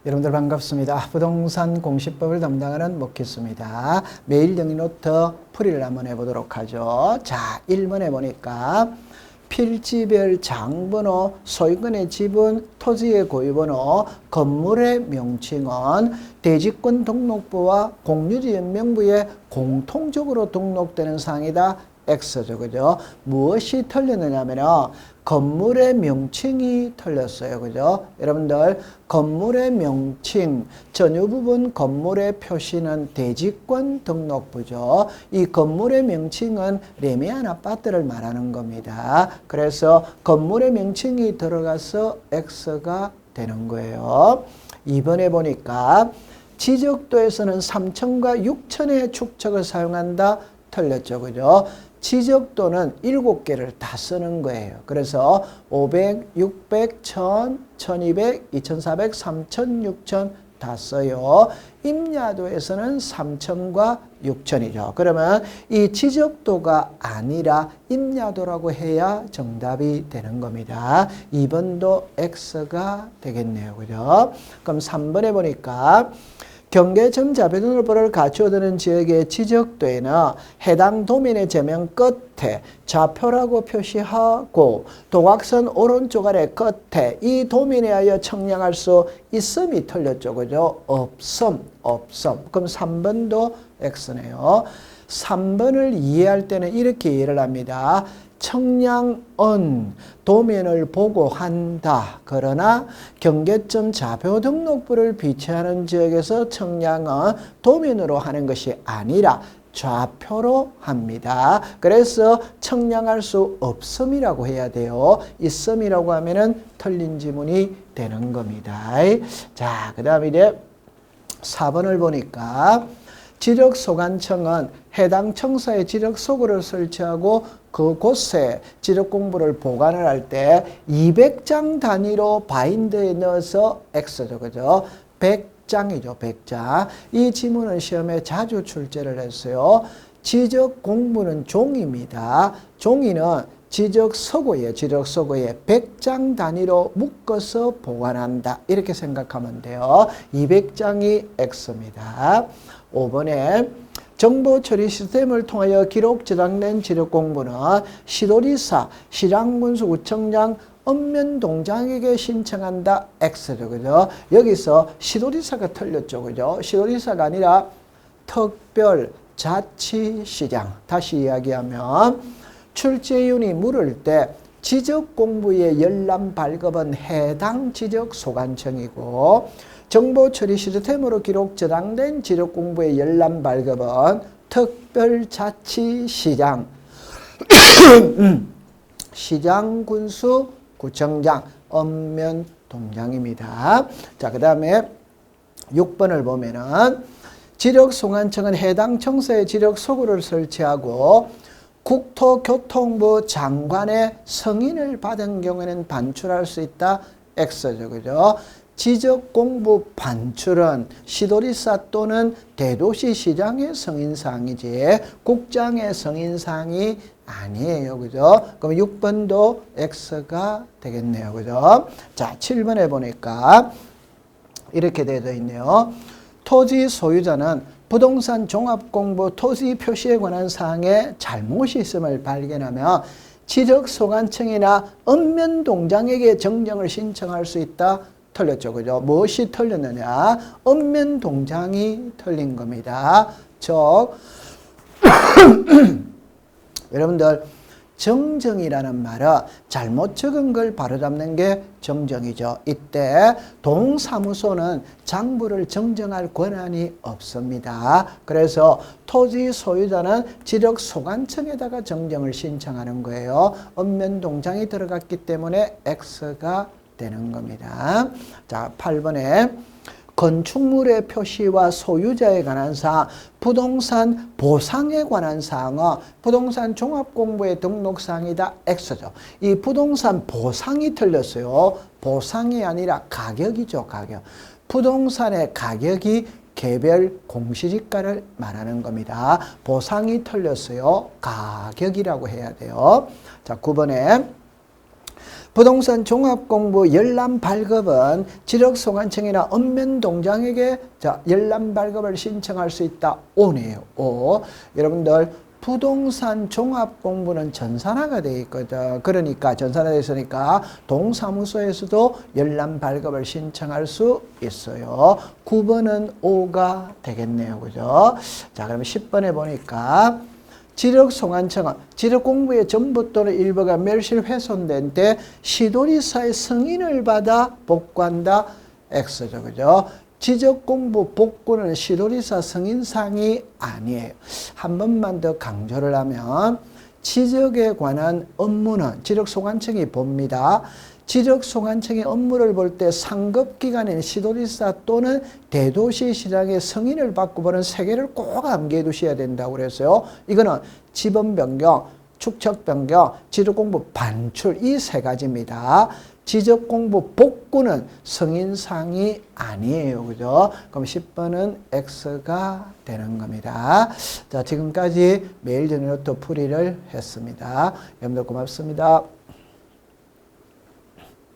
여러분들 반갑습니다. 부동산 공시법을 담당하는 먹기수입니다. 매일 영리노트 풀이를 한번 해보도록 하죠. 자, 1번에 보니까 필지별 장번호, 소유권의 지분, 토지의 고유번호, 건물의 명칭은 대지권 등록부와 공유지연명부에 공통적으로 등록되는 사항이다. X죠. 그죠? 무엇이 틀렸느냐면요. 건물의 명칭이 틀렸어요. 그죠? 여러분들, 건물의 명칭, 전유 부분 건물의 표시는 대지권 등록부죠. 이 건물의 명칭은 레미안 아파트를 말하는 겁니다. 그래서 건물의 명칭이 들어가서 X가 되는 거예요. 2번에 보니까 지적도에서는 3천과 6천의 축척을 사용한다. 틀렸죠. 그죠? 지적도는 7개를 다 쓰는 거예요. 그래서 500, 600, 1000, 1200, 2400, 3000, 6000 다 써요. 임야도에서는 3000과 6000이죠. 그러면 이 지적도가 아니라 임야도라고 해야 정답이 되는 겁니다. 2번도 X가 되겠네요. 그죠? 그럼 3번에 보니까 경계점 자표등록부를 갖추어두는 지역의 지적도에는 해당 도면의 제면 끝에 좌표라고 표시하고 도각선 오른쪽 아래 끝에 이 도면에 하여 청량할 수 있음이 틀렸죠. 그죠? 없음. 그럼 3번도 X네요. 3번을 이해할 때는 이렇게 이해를 합니다. 청량은 도면을 보고 한다. 그러나 경계점 좌표 등록부를 비치하는 지역에서 청량은 도면으로 하는 것이 아니라 좌표로 합니다. 그래서 청량할 수 없음이라고 해야 돼요. 있음이라고 하면은 틀린 지문이 되는 겁니다. 자, 그 다음에 이제 4번을 보니까 지적소관청은 해당 청사에 지적소구를 설치하고 그곳에 지적공부를 보관을 할 때 200장 단위로 바인더에 넣어서 X죠. 그죠? 100장이죠. 100장. 이 지문은 시험에 자주 출제를 했어요. 지적공부는 종이입니다. 종이는 지적서고에 100장 단위로 묶어서 보관한다. 이렇게 생각하면 돼요. 200장이 X입니다. 5번에 정보 처리 시스템을 통하여 기록 저장된 지적공부는 시도리사, 시장군수, 구청장, 읍면동장에게 신청한다. X죠. 그죠? 여기서 시도리사가 틀렸죠. 그죠? 시도리사가 아니라 특별자치시장. 다시 이야기하면 출제위원이 물을 때 지적공부의 열람 발급은 해당 지적소관청이고 정보처리 시스템으로 기록 저장된 지적공부의 열람 발급은 특별자치시장, 시장군수, 구청장, 읍면동장입니다. 자, 그 다음에 6번을 보면은 지적소관청은 해당 청사에 지적소구를 설치하고 국토교통부 장관의 승인을 받은 경우에는 반출할 수 있다. X죠. 그죠? 지적공부 반출은 시도리사 또는 대도시시장의 승인사항이지 국장의 승인사항이 아니에요. 그죠? 그럼 6번도 X가 되겠네요. 그죠? 자, 7번에 보니까 이렇게 되어 있네요. 토지 소유자는 부동산 종합공부 토지 표시에 관한 사항에 잘못이 있음을 발견하며 지적소관청이나 읍면동장에게 정정을 신청할 수 있다. 틀렸죠. 그죠? 무엇이 틀렸느냐? 읍면동장이 틀린 겁니다. 즉, 여러분들, 정정이라는 말은 잘못 적은 걸 바로잡는 게 정정이죠. 이때 동사무소는 장부를 정정할 권한이 없습니다. 그래서 토지 소유자는 지적소관청에다가 정정을 신청하는 거예요. 읍면동장이 들어갔기 때문에 X가 되는 겁니다. 자, 8번에 건축물의 표시와 소유자에 관한 사항, 부동산 보상에 관한 사항은 부동산 종합공부의 등록사항이다. X죠. 이 부동산 보상이 틀렸어요. 보상이 아니라 가격이죠. 가격. 부동산의 가격이 개별 공시지가를 말하는 겁니다. 보상이 틀렸어요. 가격이라고 해야 돼요. 자, 9번에 부동산 종합공부 열람 발급은 지력소관청이나 읍면동장에게 열람 발급을 신청할 수 있다. O네요. O. 여러분들 부동산 종합공부는 전산화가 되어 있거든. 그러니까 전산화되어 있으니까 동사무소에서도 열람 발급을 신청할 수 있어요. 9번은 O가 되겠네요. 그죠? 자, 그러면 10번에 보니까 지력소관청은 지력공부의 전부 또는 일부가 멸실 훼손된 때 시도리사의 승인을 받아 복구한다. X죠. 그죠? 지적공부 복구는 시도리사 승인사항이 아니에요. 한 번만 더 강조를 하면 지적에 관한 업무는 지력소관청이 봅니다. 지적소관청이 업무를 볼 때 상급기관인 시도리사 또는 대도시시장의 승인을 받고 보는 세 개를 꼭 암기해 두셔야 된다고 그랬어요. 이거는 지번변경, 축척변경, 지적공부 반출 이 세 가지입니다. 지적공부 복구는 승인사항이 아니에요. 그죠? 그럼 10번은 X가 되는 겁니다. 자, 지금까지 매일 정리노트 풀이를 했습니다. 여러분들 고맙습니다.